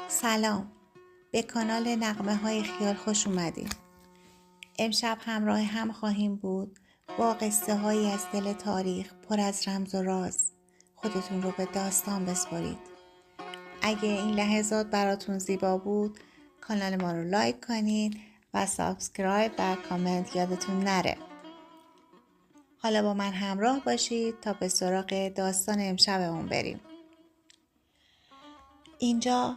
سلام، به کانال نغمه های خیال خوش اومدید. امشب همراه هم خواهیم بود با قصه هایی از دل تاریخ پر از رمز و راز. خودتون رو به داستان بسپارید. اگه این لحظات براتون زیبا بود کانال ما رو لایک کنید و سابسکرایب و کامنت یادتون نره. حالا با من همراه باشید تا به سراغ داستان امشبمون بریم. اینجا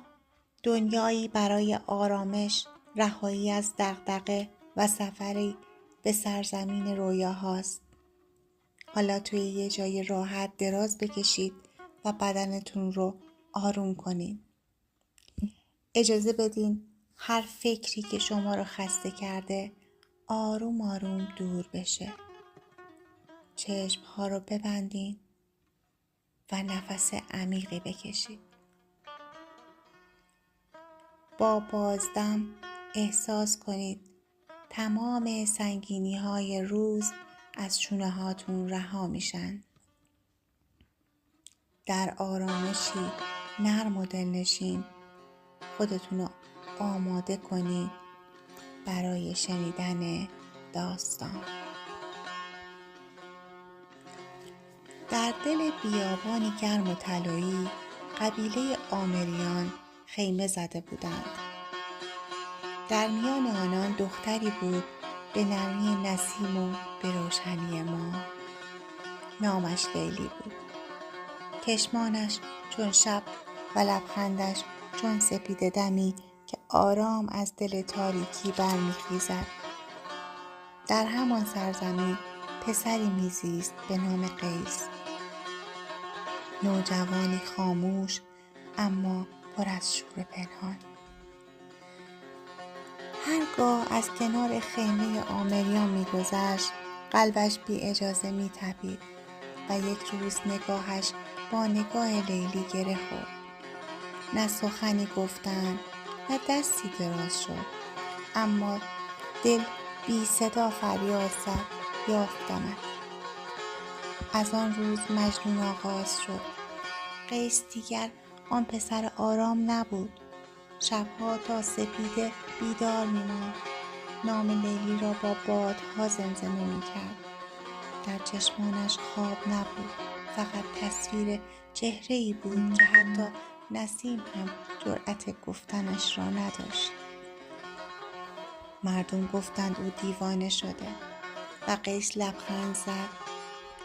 دنیایی برای آرامش، رهایی از دغدغه و سفری به سرزمین رویاهاست. حالا توی یه جای راحت دراز بکشید و بدنتون رو آروم کنید. اجازه بدین هر فکری که شما رو خسته کرده آروم آروم دور بشه. چشم‌ها رو ببندین و نفس عمیقی بکشید. با بازدم احساس کنید تمام سنگینی های روز از شونه هاتون رها میشن. در آرامشی نرم و دلنشین خودتون رو آماده کنید برای شنیدن داستان. در دل بیابانی گرم و طلایی قبیله آمریان خیمه زده بودند. در میان آنان دختری بود به نرمی نسیم و به روشنی ماه. نامش لیلی بود. چشمانش چون شب و لبخندش چون سپیده دمی که آرام از دل تاریکی برمیخیزد. در همان سرزمین پسری میزیست به نام قیس. نوجوانی خاموش اما پر از شور پنهان. هرگاه از کنار خیمه آمریان می‌گذشت، قلبش بی اجازه می‌تپید و یک روز نگاهش با نگاه لیلی گره خورد. نه سخنی گفتند، نه دستی دراز شد، اما دل بی صدا فریاد زد یافتمت. از آن روز مجنون آغاز شد. قیس دیگر آن پسر آرام نبود. شبها تا سپیده بیدار می‌ماند. نام لیلی را با بادها زمزمه می‌کرد. در چشمانش خواب نبود، فقط تصویر چهره‌ای بود که حتی نسیم هم جرأت گفتنش را نداشت. مردم گفتند او دیوانه شده و قیس لبخند زد،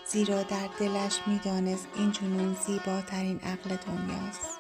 زیرا در دلش می‌دانست این جنون زیباترین عقل دنیاست.